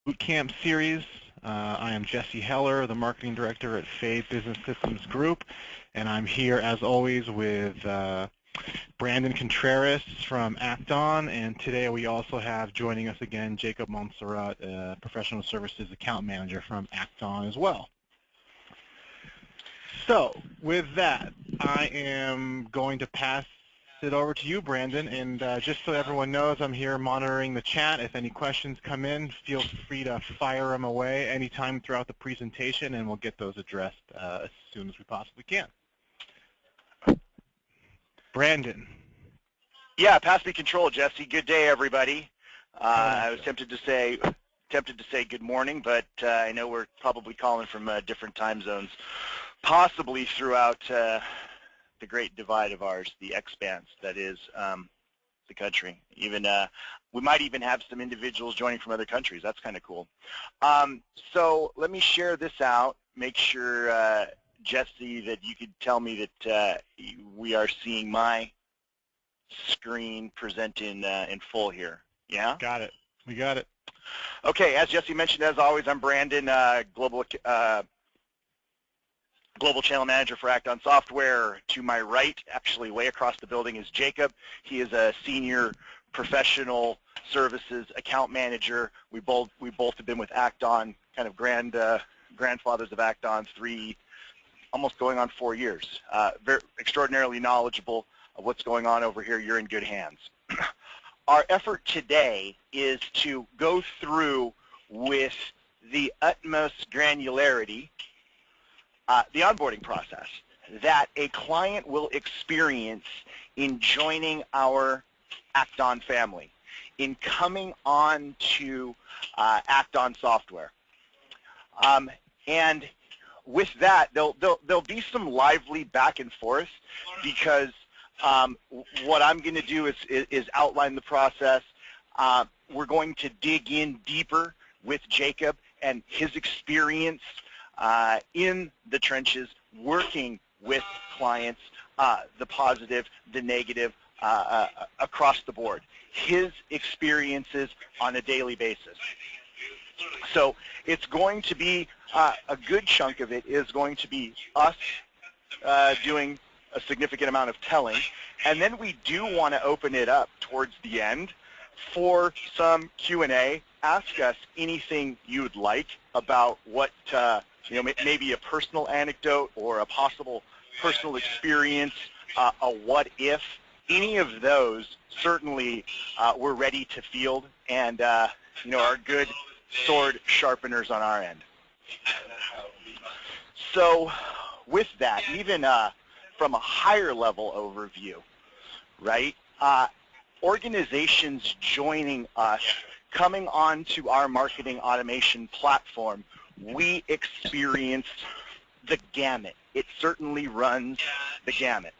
Bootcamp series. I am Jesse Heller, the Marketing Director at Fade Business Systems Group, and I'm here as always with Brandon Contreras from Acton, and today we also have joining us again Jacob Montserrat, Professional Services Account Manager from Acton as well. So with that, I am going to pass it over to you, Brandon, and just so everyone knows, I'm here monitoring the chat. If any questions come in, feel free to fire them away anytime throughout the presentation, and we'll get those addressed as soon as we possibly can. Brandon. Yeah, pass me control, Jesse. Good day, everybody. I was tempted to say good morning, but I know we're probably calling from different time zones, possibly throughout the great divide of ours, the expanse that is the country. Even we might even have some individuals joining from other countries. That's kind of cool. So let me share this out. Make sure, Jesse, that you could tell me that we are seeing my screen present in full here. Yeah? Got it. We got it. Okay, as Jesse mentioned, as always, I'm Brandon, Global Channel Manager for Acton Software. To my right, actually way across the building, is Jacob. He is a Senior Professional Services Account Manager. We both have been with Acton, kind of grandfathers of Acton, almost going on 4 years. Very extraordinarily knowledgeable of what's going on over here. You're in good hands. Our effort today is to go through with the utmost granularity the onboarding process that a client will experience in joining our Acton family, in coming on to Acton Software. And with that, there'll be some lively back and forth, because what I'm going to do is outline the process. We're going to dig in deeper with Jacob and his experience in the trenches, working with clients, the positive, the negative, across the board. His experiences on a daily basis. So it's going to be, a good chunk of it is going to be us doing a significant amount of telling, and then we do want to open it up towards the end for some Q&A. Ask us anything you'd like about what, maybe a personal anecdote or a possible personal experience, a what if. Any of those certainly we're ready to field, and are good sword sharpeners on our end. So with that, even from a higher level overview, right? Organizations joining us, coming onto our marketing automation platform, we experience the gamut. It certainly runs the gamut.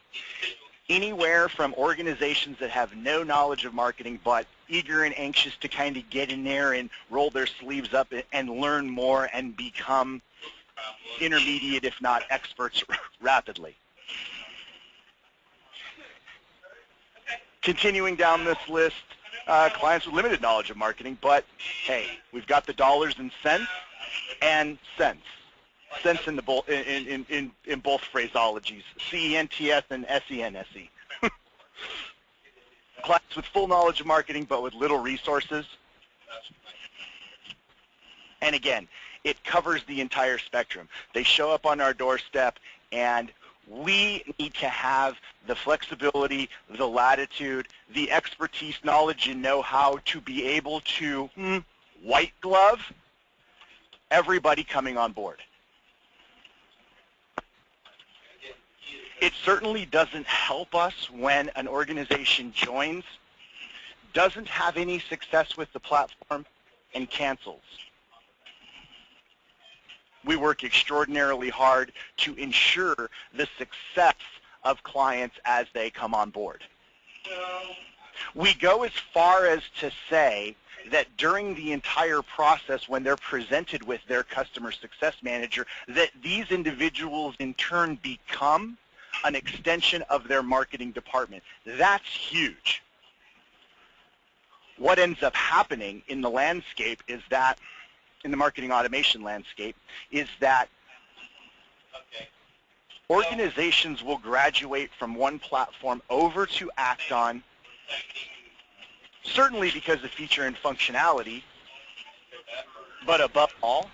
Anywhere from organizations that have no knowledge of marketing but eager and anxious to kind of get in there and roll their sleeves up and learn more and become intermediate, if not experts, rapidly. Continuing down this list, clients with limited knowledge of marketing, but hey, we've got the dollars and cents sense in the in both phraseologies, CENTS and SENSE. Clients with full knowledge of marketing but with little resources. And again, it covers the entire spectrum. They show up on our doorstep, and we need to have the flexibility, the latitude, the expertise, knowledge, and know-how to be able to white glove everybody coming on board. It certainly doesn't help us when an organization joins, doesn't have any success with the platform, and cancels. We work extraordinarily hard to ensure the success of clients as they come on board. We go as far as to say that during the entire process, when they're presented with their customer success manager, that these individuals in turn become an extension of their marketing department. That's huge. What ends up happening in the landscape is that in the marketing automation landscape is that organizations will graduate from one platform over to Acton, certainly because of feature and functionality, but above all,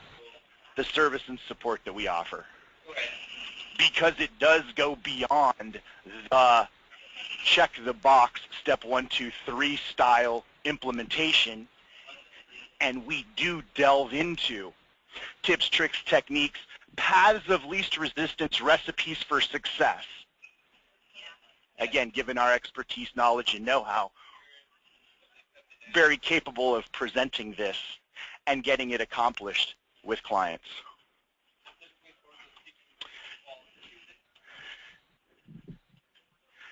the service and support that we offer. Because it does go beyond the check the box, step 1, 2, 3 style implementation, and we do delve into tips, tricks, techniques, paths of least resistance, recipes for success. Again, given our expertise, knowledge, and know-how, very capable of presenting this and getting it accomplished with clients.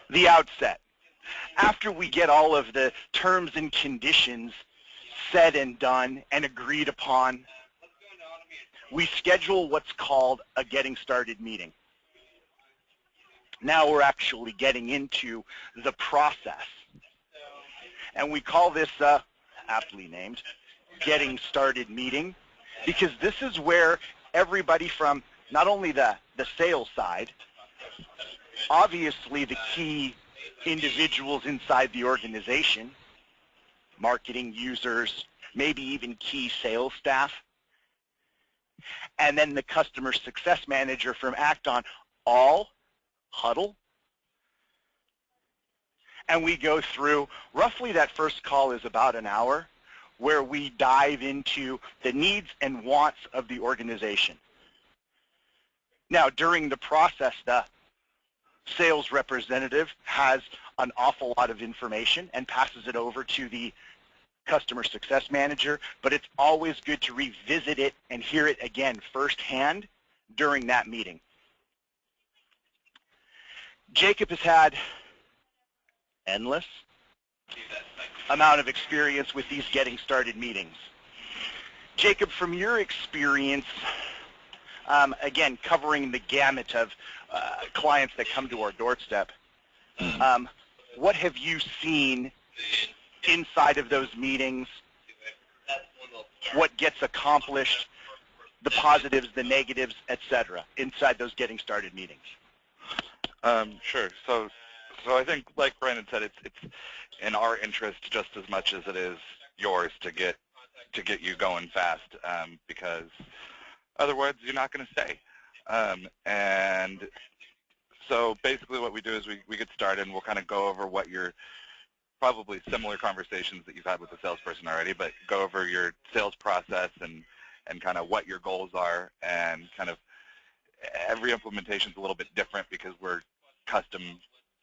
The outset. After we get all of the terms and conditions said and done and agreed upon, we schedule what's called a getting started meeting. Now we're actually getting into the process. And we call this, aptly named, getting started meeting, because this is where everybody from not only the sales side, obviously the key individuals inside the organization, marketing, users, maybe even key sales staff, and then the customer success manager from Acton, all huddle. And we go through, roughly that first call is about an hour, where we dive into the needs and wants of the organization. Now, during the process, the sales representative has an awful lot of information and passes it over to the customer success manager, but it's always good to revisit it and hear it again firsthand during that meeting. Jacob has had endless amount of experience with these getting started meetings. Jacob, from your experience, again, covering the gamut of clients that come to our doorstep, what have you seen inside of those meetings? What gets accomplished, the positives, the negatives, etc., inside those getting started meetings? Sure. So I think, like Brandon said, it's in our interest just as much as it is yours to get you going fast, because otherwise you're not going to stay. And so basically what we do is we get started and we'll kind of go over what your probably similar conversations that you've had with the salesperson already, but go over your sales process and kind of what your goals are, and kind of every implementation is a little bit different because we're custom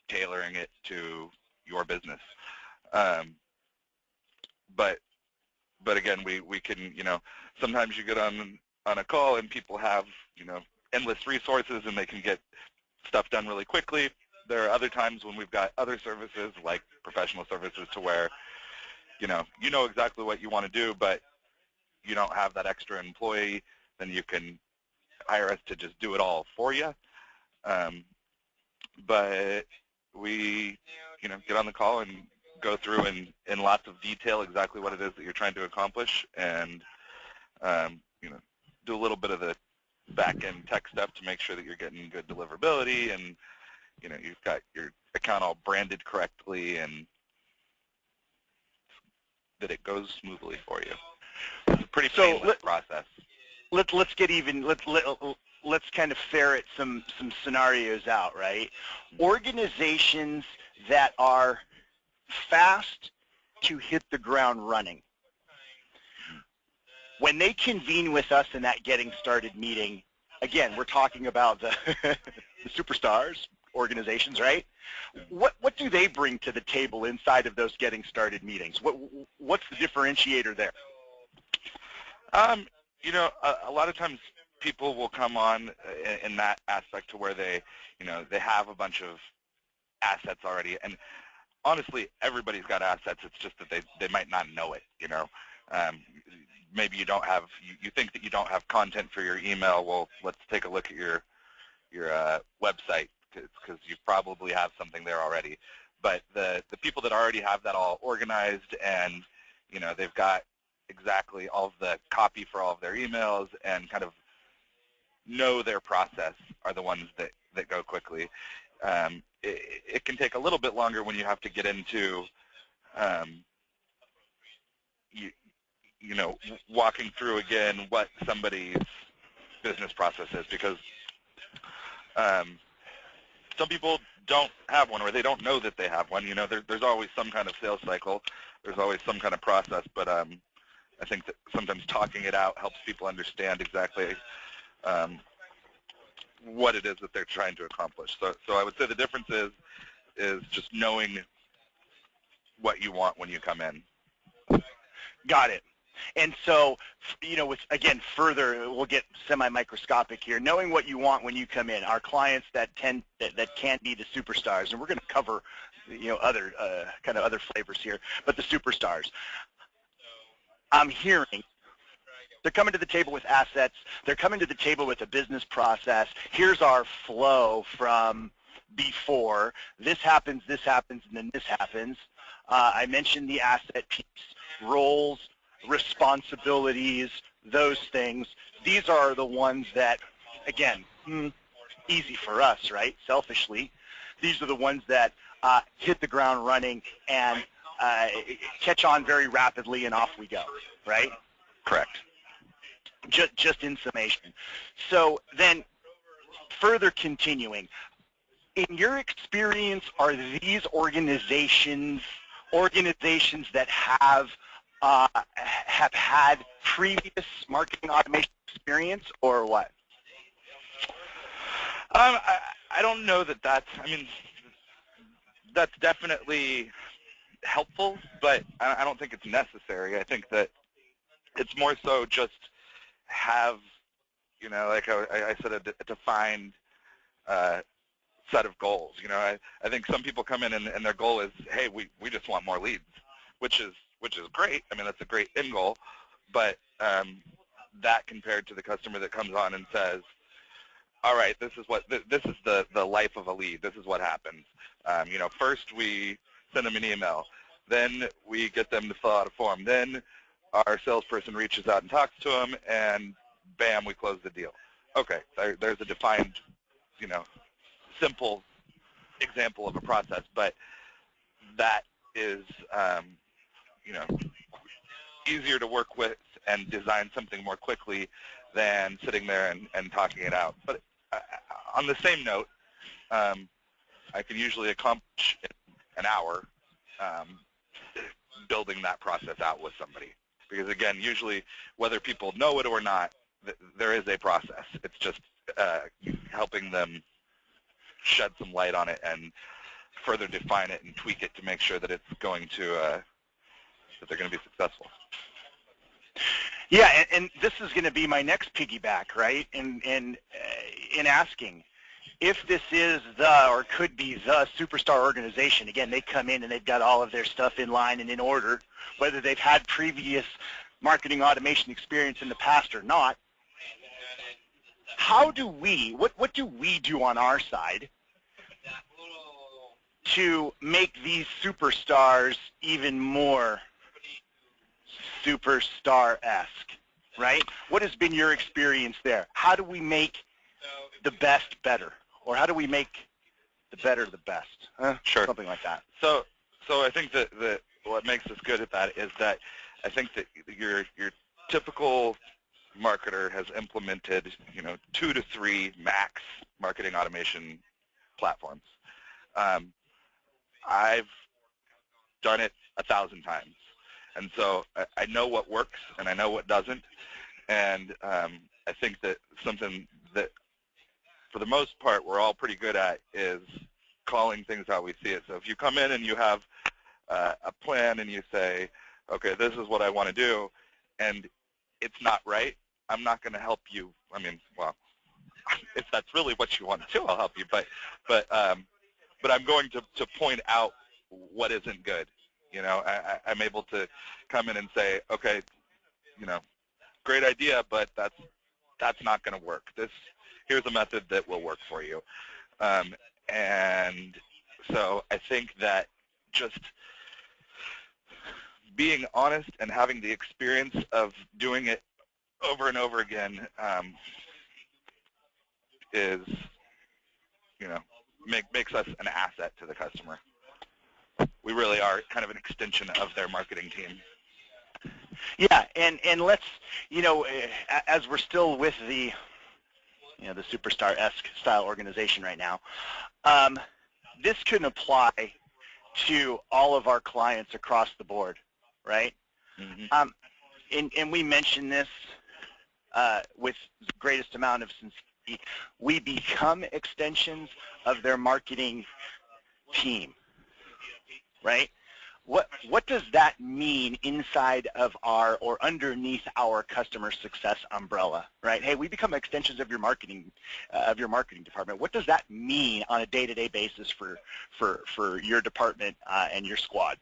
tailoring it to your business. But again, we can, sometimes you get on a call and people have, endless resources and they can get stuff done really quickly. There are other times when we've got other services like professional services to where, you know exactly what you want to do, but you don't have that extra employee, then you can hire us to just do it all for you. But we, get on the call and go through in lots of detail exactly what it is that you're trying to accomplish, and, do a little bit of the back-end tech stuff to make sure that you're getting good deliverability and, you've got your account all branded correctly and that it goes smoothly for you. It's a pretty painless process. Let's get even. Let's kind of ferret some scenarios out, right? Organizations that are fast to hit the ground running. When they convene with us in that getting started meeting, again, we're talking about the superstars organizations, right? What do they bring to the table inside of those getting started meetings? What's the differentiator there? A lot of times people will come on in that aspect to where they have a bunch of assets already, and honestly, everybody's got assets. It's just that they might not know it. Maybe you don't have, you think that you don't have content for your email. Well, let's take a look at your website, because you probably have something there already. But the people that already have that all organized and they've got exactly all of the copy for all of their emails and kind of know their process are the ones that go quickly. It can take a little bit longer when you have to get into you know, walking through again what somebody's business process is, because some people don't have one, or they don't know that they have one. You know, there's always some kind of sales cycle. There's always some kind of process, but I think that sometimes talking it out helps people understand exactly what it is that they're trying to accomplish. So I would say the difference is just knowing what you want when you come in. Got it. And so, you know, with, again, further, we'll get semi-microscopic here. Knowing what you want when you come in, our clients that can't be the superstars, and we're going to cover, you know, other kind of other flavors here, but the superstars. I'm hearing they're coming to the table with assets. They're coming to the table with a business process. Here's our flow from before. This happens, and then this happens. I mentioned the asset piece, roles, responsibilities, those things. These are the ones that, again, easy for us, right, selfishly. These are the ones that hit the ground running and catch on very rapidly, and off we go, right? Correct. Just in summation. So then, further continuing, in your experience, are these organizations that have had previous marketing automation experience, or what? I don't know that that's, I mean, that's definitely helpful, but I don't think it's necessary. I think that it's more so just have, you know, like I said, a defined set of goals. You know, I think some people come in and their goal is, hey, we just want more leads, which is great. I mean, that's a great end goal, but that compared to the customer that comes on and says, all right, this is the life of a lead. This is what happens. You know, first we send them an email, then we get them to fill out a form, then our salesperson reaches out and talks to them, and bam, we close the deal. Okay, there's a defined, you know, simple example of a process, but that is, you know, easier to work with and design something more quickly than sitting there and talking it out. But on the same note, I can usually accomplish in an hour building that process out with somebody. Because again, usually whether people know it or not, there is a process. It's just helping them shed some light on it and further define it and tweak it to make sure that it's going to, that they're going to be successful. Yeah, and this is going to be my next piggyback, right? In asking, if this is the, or could be the superstar organization, again, they come in and they've got all of their stuff in line and in order, whether they've had previous marketing automation experience in the past or not, how do we, what do we do on our side to make these superstars even more superstar-esque, right? What has been your experience there? How do we make the best better? Or how do we make the better the best? Sure. Something like that. So I think that what makes us good at that is that I think that your typical marketer has implemented, you know, 2 to 3 max marketing automation platforms. I've done it 1,000 times. And so I know what works and I know what doesn't. And I think that something that, for the most part, we're all pretty good at is calling things how we see it. So if you come in and you have a plan and you say, okay, this is what I want to do, and it's not right, I'm not going to help you. I mean, well, if that's really what you want to do, I'll help you. But I'm going to point out what isn't good. You know, I'm able to come in and say, okay, you know, great idea, but that's not going to work. Here's a method that will work for you. And so I think that just being honest and having the experience of doing it over and over again is, makes us an asset to the customer. We really are kind of an extension of their marketing team. Yeah, and let's, as we're still with the, the Superstar-esque style organization right now, this can apply to all of our clients across the board, right? Mm-hmm. And we mention this with the greatest amount of sincerity. We become extensions of their marketing team, right? What does that mean inside of our or underneath our customer success umbrella, right? Hey, we become extensions of your marketing department. What does that mean on a day-to-day basis for your department and your squad?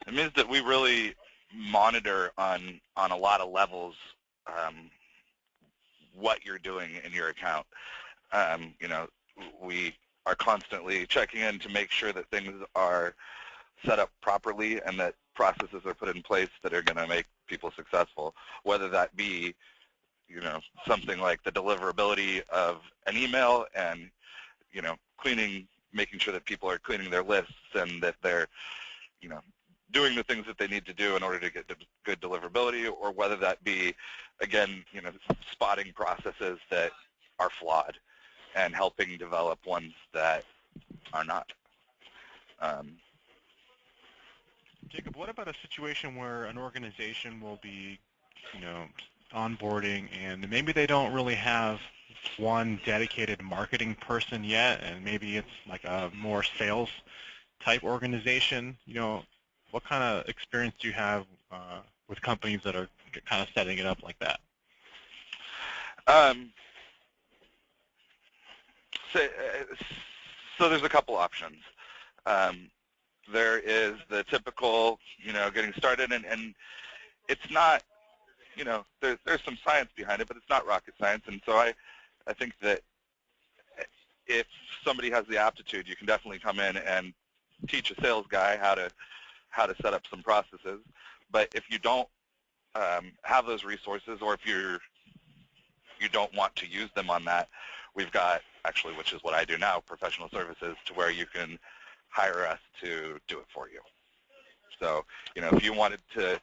It means that we really monitor on a lot of levels what you're doing in your account. We are constantly checking in to make sure that things are set up properly and that processes are put in place that are going to make people successful, whether that be, something like the deliverability of an email and, making sure that people are cleaning their lists and that they're, doing the things that they need to do in order to get good deliverability, or whether that be, again, spotting processes that are flawed and helping develop ones that are not. Jacob, what about a situation where an organization will be, onboarding and maybe they don't really have one dedicated marketing person yet, and maybe it's like a more sales type organization? What kind of experience do you have with companies that are kind of setting it up like that? So there's a couple options. There is the typical, getting started, and it's not, there's some science behind it, but it's not rocket science. And so I think that if somebody has the aptitude, you can definitely come in and teach a sales guy how to set up some processes. But if you don't have those resources, or if you don't want to use them on that, we've got, actually, which is what I do now, professional services, to where you can hire us to do it for you. So, if you wanted to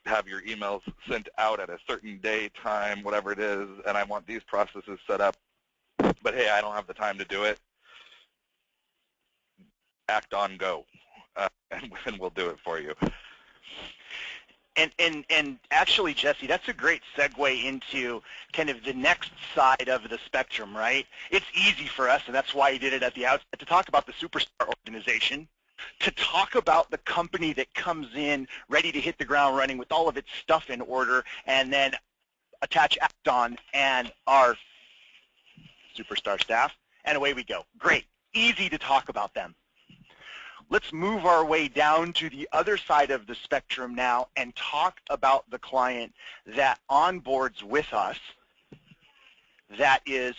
have your emails sent out at a certain day, time, whatever it is, and I want these processes set up, but hey, I don't have the time to do it, act on, go, and we'll do it for you. And actually, Jesse, that's a great segue into kind of the next side of the spectrum, right? It's easy for us, and that's why you did it at the outset, to talk about the Superstar organization, to talk about the company that comes in ready to hit the ground running with all of its stuff in order, and then attach Act-On and our Superstar staff, and away we go. Great. Easy to talk about them. Let's move our way down to the other side of the spectrum now and talk about the client that onboards with us that is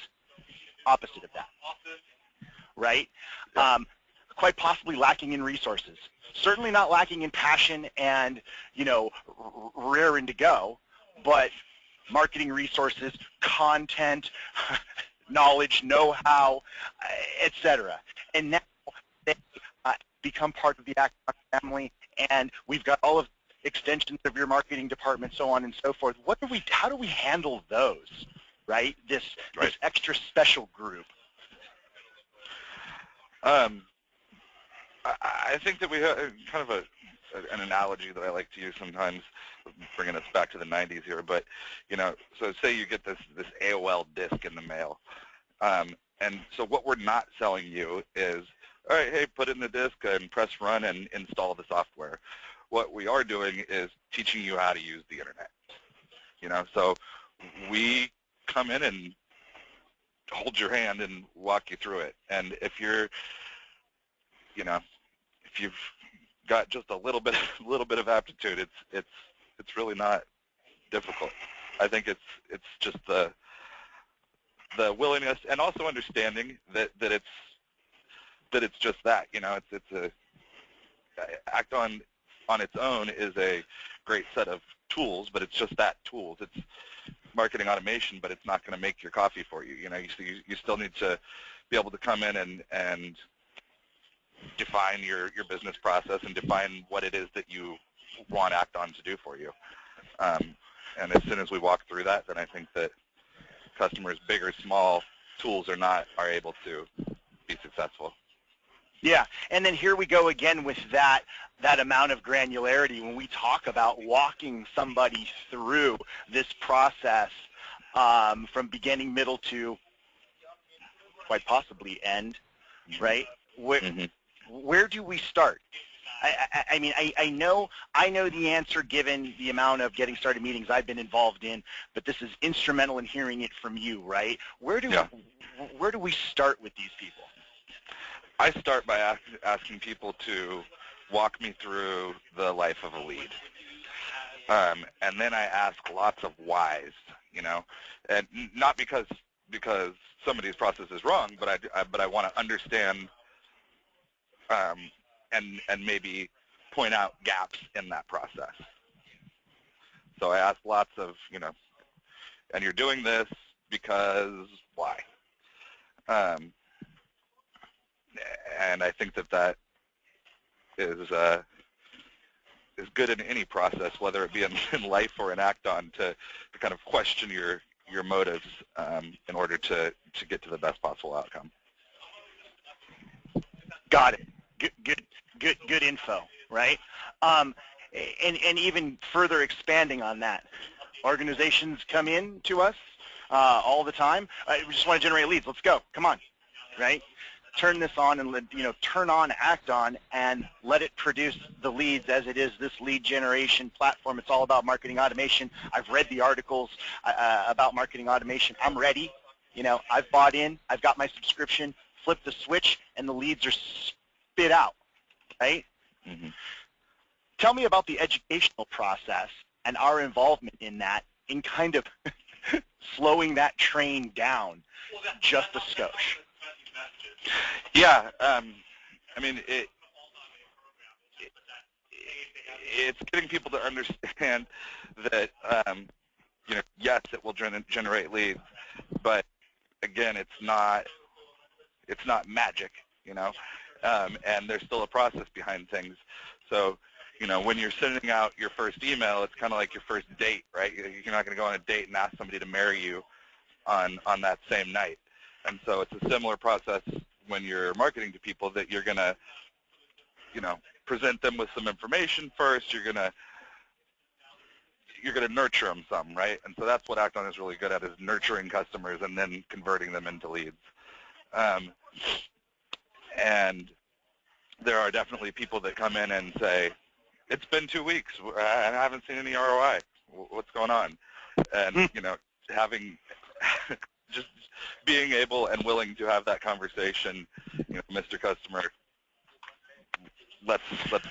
opposite of that, right? Quite possibly lacking in resources. Certainly not lacking in passion and, raring to go, but marketing resources, content, knowledge, know-how, etc. And now they become part of the Act-On family, and we've got all of extensions of your marketing department, so on and so forth. How do we handle those, right? This extra special group. I think that we have kind of an analogy that I like to use sometimes, bringing us back to the 90s here. But so say you get this AOL disk in the mail, and so what we're not selling you is, all right, hey, put it in the disk and press run and install the software. What we are doing is teaching you how to use the internet. So we come in and hold your hand and walk you through it. And if you're, if you've got just a little bit of aptitude, it's really not difficult. I think it's just the willingness and also understanding that it's just that, it's a Act-On on its own is a great set of tools, but it's just that tools. It's marketing automation, but it's not going to make your coffee for you. You know, you still need to be able to come in and define your business process and define what it is that you want Act-On to do for you. And as soon as we walk through that, then I think that customers, big or small, tools or not, are able to be successful. Yeah, and then here we go again with that amount of granularity when we talk about walking somebody through this process from beginning, middle to quite possibly end, right? Where do we start? I mean, I know the answer given the amount of getting started meetings I've been involved in, but this is instrumental in hearing it from you, right? Where do we start with these people? I start by asking people to walk me through the life of a lead. And then I ask lots of whys, you know, and not because somebody's process is wrong, but I want to understand and maybe point out gaps in that process. So I ask lots of, you know, and you're doing this because why? And I think that is good in any process, whether it be in life or in Act-On, to kind of question your motives in order to get to the best possible outcome. Got it. Good info, right? And even further expanding on that, organizations come in to us all the time. We just want to generate leads. Let's go. Come on, right? Turn this on and turn on Act-On and let it produce the leads as it is this lead generation platform. It's all about marketing automation. I've read the articles about marketing automation. I'm ready. You know, I've bought in. I've got my subscription. Flip the switch, and the leads are spit out, right? Tell me about the educational process and our involvement in that, in kind of slowing that train down just a skosh. Yeah, I mean, it's getting people to understand that, you know, yes, it will generate leads, but again, it's not magic, you know, and there's still a process behind things. So, you know, when you're sending out your first email, it's kind of like your first date, right? You're not going to go on a date and ask somebody to marry you on that same night. And so it's a similar process when you're marketing to people, that you're going to, you know, present them with some information first. You're going to nurture them some, right? And so that's what Act-On is really good at, is nurturing customers and then converting them into leads. And there are definitely people that come in and say, it's been 2 weeks, I haven't seen any ROI. What's going on? And, you know, having just being able and willing to have that conversation, you know, Mr. Customer, let's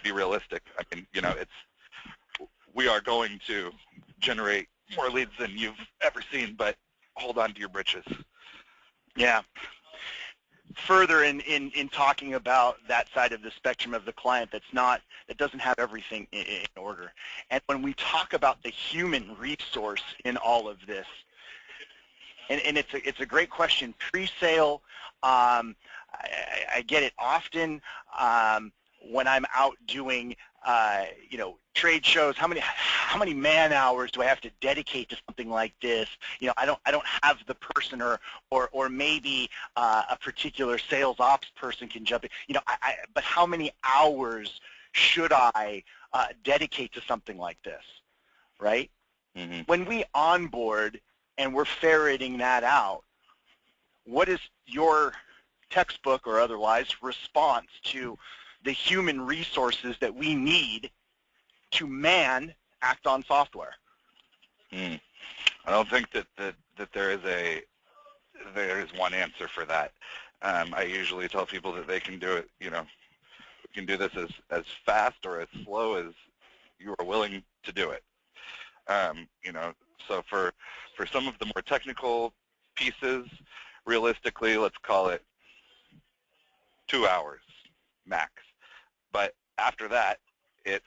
be realistic. I mean, you know, we are going to generate more leads than you've ever seen, but hold on to your britches. Yeah. Further in talking about that side of the spectrum of the client that doesn't have everything in order. And when we talk about the human resource in all of this, and it's a great question. Pre-sale, I get it often when I'm out doing you know, trade shows. How many man hours do I have to dedicate to something like this? You know, I don't have the person, or maybe a particular sales ops person can jump in. You know, but how many hours should I dedicate to something like this, right? When we onboard and we're ferreting that out, what is your textbook or otherwise response to the human resources that we need to man Act-On software? I don't think that there is one answer for that. I usually tell people that they can do it, you know, you can do this as fast or as slow as you are willing to do it. You know, so for some of the more technical pieces, realistically, let's call it 2 hours max. But after that, it's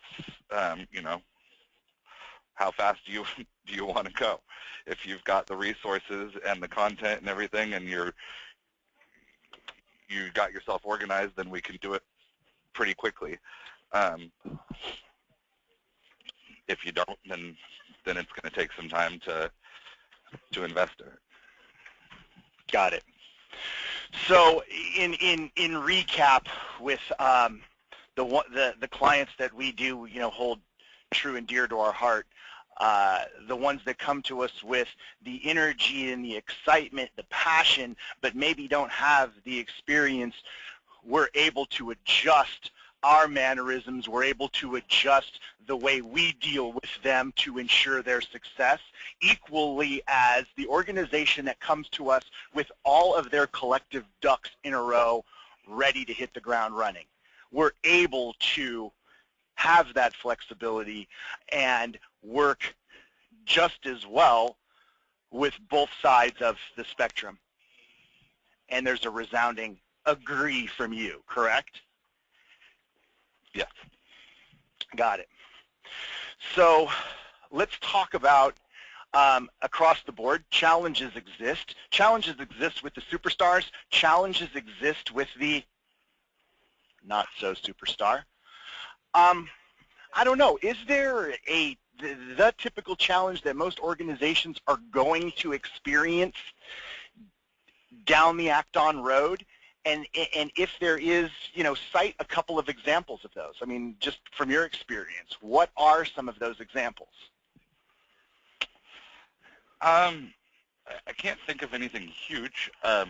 how fast do you want to go? If you've got the resources and the content and everything, and you got yourself organized, then we can do it pretty quickly. If you don't, then it's going to take some time to invest in it. Got it. So in recap, with the clients that we do hold true and dear to our heart, the ones that come to us with the energy and the excitement, the passion, but maybe don't have the experience, we're able to adjust our mannerisms. We're able to adjust the way we deal with them to ensure their success, equally as the organization that comes to us with all of their collective ducks in a row, ready to hit the ground running. We're able to have that flexibility and work just as well with both sides of the spectrum. And there's a resounding agree from you, correct? Yes. Got it. So let's talk about across the board, challenges exist. Challenges exist with the superstars. Challenges exist with the not so superstar. I don't know. Is there the typical challenge that most organizations are going to experience down the Act-On road? And if there is, cite a couple of examples of those. I mean, just from your experience, what are some of those examples? I can't think of anything huge. I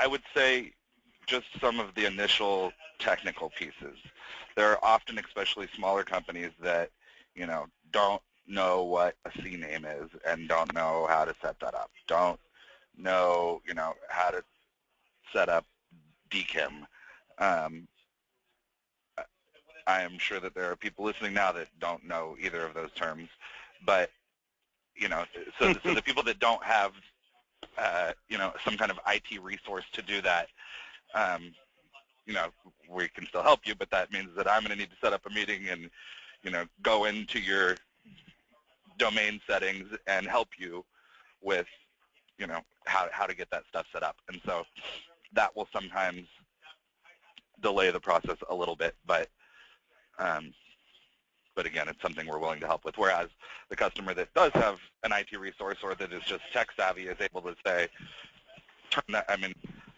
would say just some of the initial technical pieces. There are often, especially smaller companies, that don't know what a CNAME is and don't know how to set that up. Don't know, how to set up DKIM. I am sure that there are people listening now that don't know either of those terms, but so the people that don't have some kind of IT resource to do that, we can still help you, but that means that I'm going to need to set up a meeting and go into your domain settings and help you with how to get that stuff set up. And so that will sometimes delay the process a little bit, but again, it's something we're willing to help with. Whereas the customer that does have an IT resource or that is just tech savvy is able to say, turn that. I mean,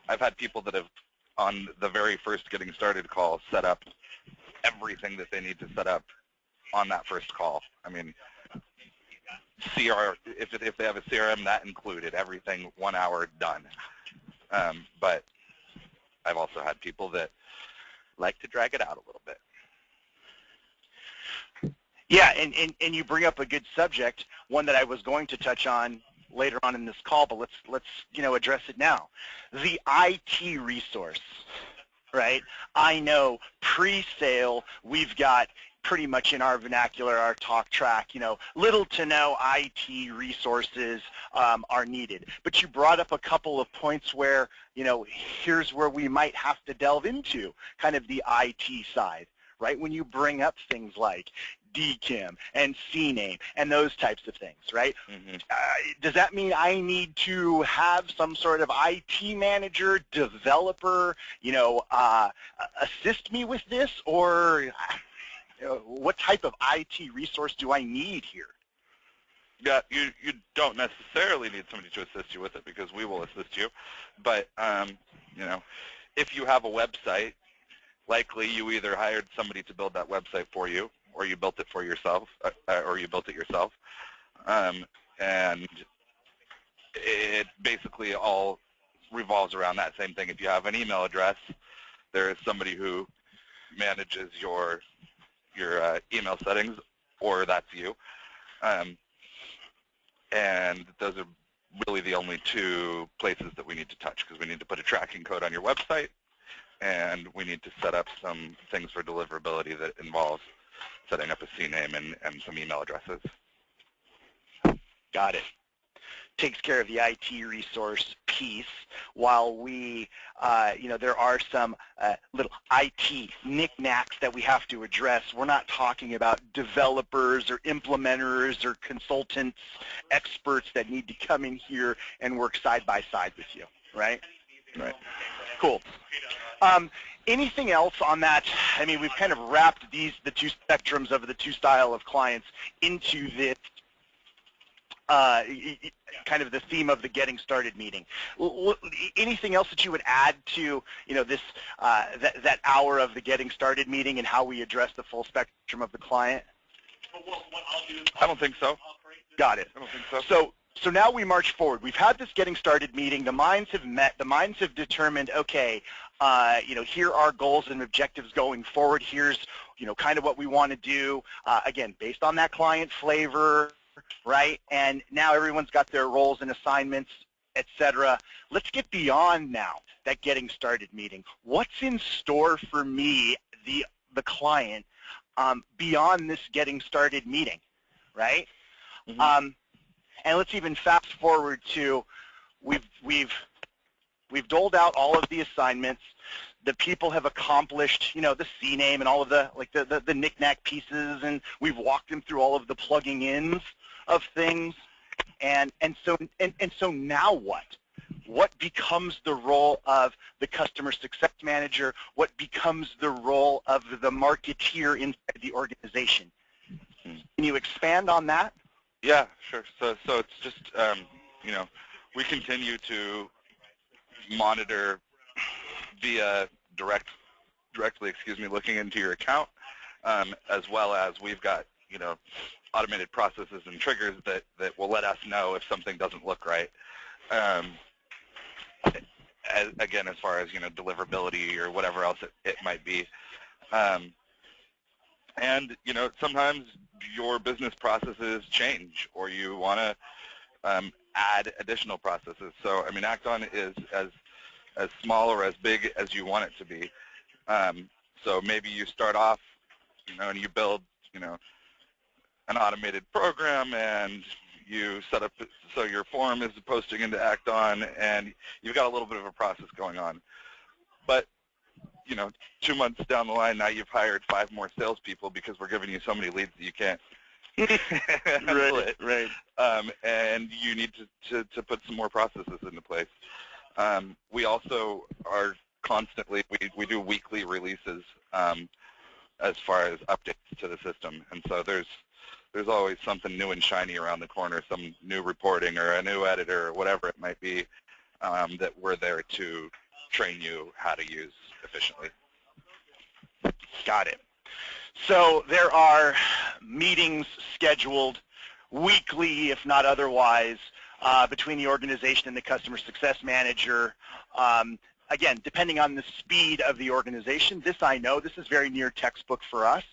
I've had people that have, on the very first getting started call, set up everything that they need to set up on that first call. I mean, if they have a CRM, that included everything, 1 hour done. But I've also had people that like to drag it out a little bit. Yeah, and you bring up a good subject, one that I was going to touch on later on in this call, but let's address it now. The IT resource, right? I know pre-sale, we've got pretty much in our vernacular, our talk track, little to no IT resources are needed. But you brought up a couple of points where, here's where we might have to delve into kind of the IT side, right? When you bring up things like DKIM and CNAME and those types of things, right? Mm-hmm. Does that mean I need to have some sort of IT manager, developer, assist me with this, or what type of IT resource do I need here? Yeah, you don't necessarily need somebody to assist you with it because we will assist you. But, if you have a website, likely you either hired somebody to build that website for you or you built it for yourself, and it basically all revolves around that same thing. If you have an email address, there is somebody who manages your email settings, or that's you. And those are really the only two places that we need to touch, because we need to put a tracking code on your website, and we need to set up some things for deliverability that involves setting up a CNAME and some email addresses. Got it. takes care of the IT resource piece, while we, there are some little IT knickknacks that we have to address. We're not talking about developers or implementers or consultants, experts that need to come in here and work side by side with you, right? Right. Cool. Anything else on that? I mean, we've kind of wrapped the two spectrums of the two style of clients into this kind of the theme of the getting started meeting. Anything else that you would add to this that hour of the getting started meeting and how we address the full spectrum of the client? I don't think so. Got it. I don't think so. So now we march forward. We've had this getting started meeting. The minds have met. The minds have determined, okay, here are goals and objectives going forward. Here's, kind of what we want to do. Again, based on that client flavor, right? And now everyone's got their roles and assignments, etc. Let's get beyond now that getting started meeting. What's in store for me, the client, beyond this getting started meeting, right? Mm-hmm. And let's even fast forward to we've doled out all of the assignments. The people have accomplished, the CNAME and all of the knick-knack pieces, and we've walked them through all of the plugging ins of things. And so now what? What becomes the role of the customer success manager? What becomes the role of the marketeer inside the organization? Can you expand on that? Yeah, sure. So it's just, we continue to monitor via directly, looking into your account, as well as we've got, automated processes and triggers that will let us know if something doesn't look right. Again, as far as, deliverability or whatever else it might be. And, sometimes your business processes change or you want to add additional processes. So, I mean, Act-On is as small or as big as you want it to be. So maybe you start off, and you build, an automated program and you set up so your form is posting into Act-On and you've got a little bit of a process going on. But 2 months down the line, now you've hired 5 more salespeople because we're giving you so many leads that you can't handle it. Right. And you need to put some more processes into place. We also are constantly, we do weekly releases as far as updates to the system. And so there's always something new and shiny around the corner, some new reporting or a new editor or whatever it might be that we're there to train you how to use efficiently. Got it. So there are meetings scheduled weekly, if not otherwise, between the organization and the customer success manager. Again, depending on the speed of the organization, this is very near textbook for us,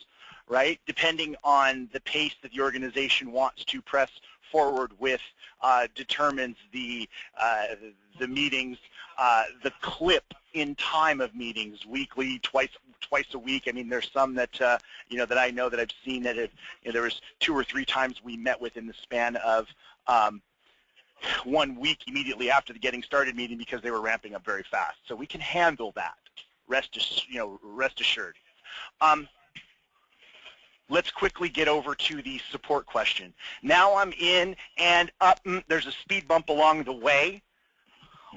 right? Depending on the pace that the organization wants to press forward with, determines the meetings, the clip in time of meetings, weekly, twice a week. I mean, there's some that that I know that I've seen that there was 2 or 3 times we met within the span of 1 week immediately after the getting started meeting because they were ramping up very fast. So we can handle that. Rest assured. Let's quickly get over to the support question. Now I'm in and up. There's a speed bump along the way.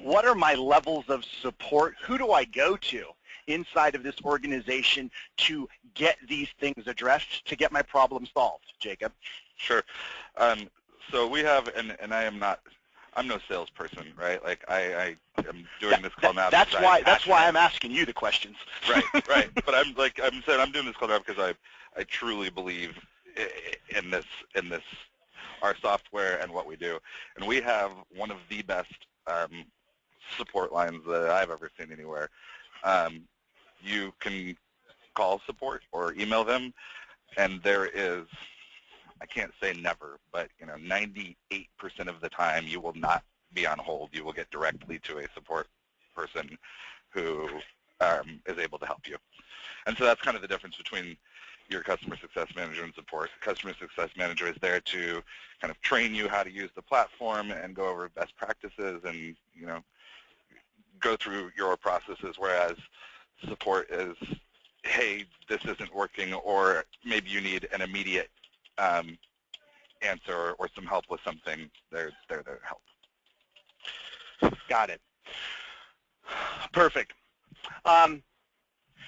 What are my levels of support? Who do I go to inside of this organization to get these things addressed, to get my problem solved? Jacob? Sure. So we have, and I'm no salesperson, right? Like I am doing this call now. That's why I'm asking you the questions. Right. But I'm saying I'm doing this call now because I truly believe in this our software and what we do, and we have one of the best support lines that I've ever seen anywhere. You can call support or email them, and there is, I can't say never, but 98% of the time you will not be on hold. You will get directly to a support person who is able to help you. And so that's kind of the difference between your customer success manager and support. Customer success manager is there to kind of train you how to use the platform and go over best practices and, go through your processes, whereas support is, hey, this isn't working, or maybe you need an immediate answer or some help with something. They're there to help. Got it. Perfect.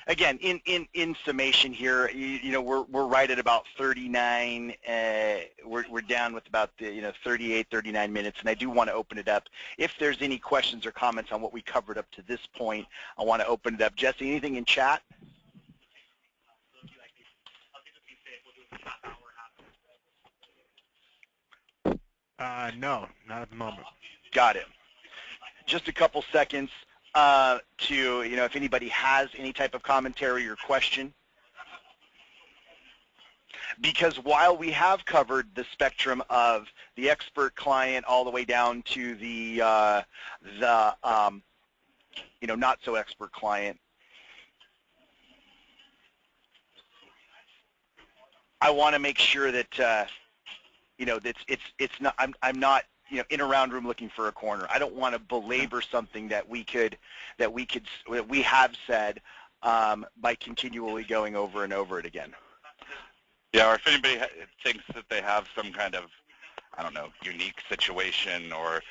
Again, in summation here, we're right at about 39. We're down with about 38, 39 minutes, and I do want to open it up. If there's any questions or comments on what we covered up to this point, I want to open it up. Jesse, anything in chat? No, not at the moment. Got it. Just a couple seconds to, if anybody has any type of commentary or question. Because while we have covered the spectrum of the expert client all the way down to the not so expert client, I want to make sure that that it's not. I'm not in a round room looking for a corner. I don't want to belabor something that we have said by continually going over and over it again. Yeah, or if anybody thinks that they have some kind of, I don't know, unique situation or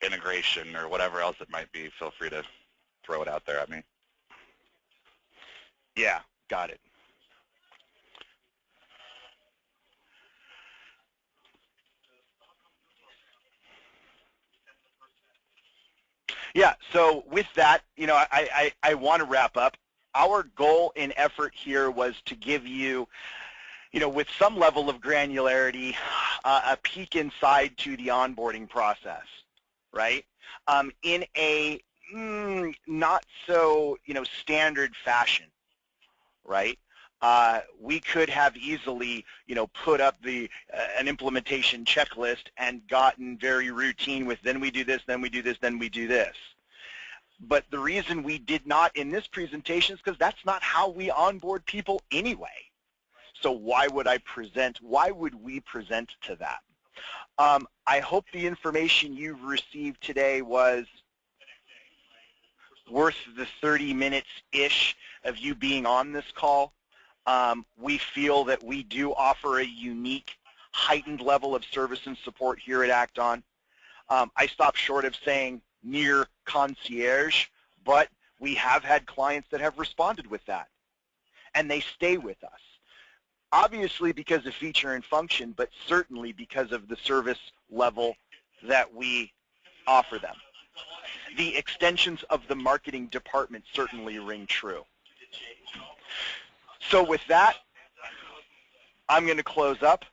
integration or whatever else it might be, feel free to throw it out there at me. Yeah, got it. Yeah, so with that, I want to wrap up. Our goal and effort here was to give you, with some level of granularity, a peek inside to the onboarding process, right? In a not so, standard fashion, right? We could have easily, put up an implementation checklist and gotten very routine with then we do this, then we do this, then we do this. But the reason we did not in this presentation is because that's not how we onboard people anyway. So why would we present to that? I hope the information you've received today was worth the 30 minutes-ish of you being on this call. We feel that we do offer a unique, heightened level of service and support here at Acton. I stopped short of saying near concierge, but we have had clients that have responded with that, and they stay with us. Obviously because of feature and function, but certainly because of the service level that we offer them. The extensions of the marketing department certainly ring true. So with that, I'm going to close up.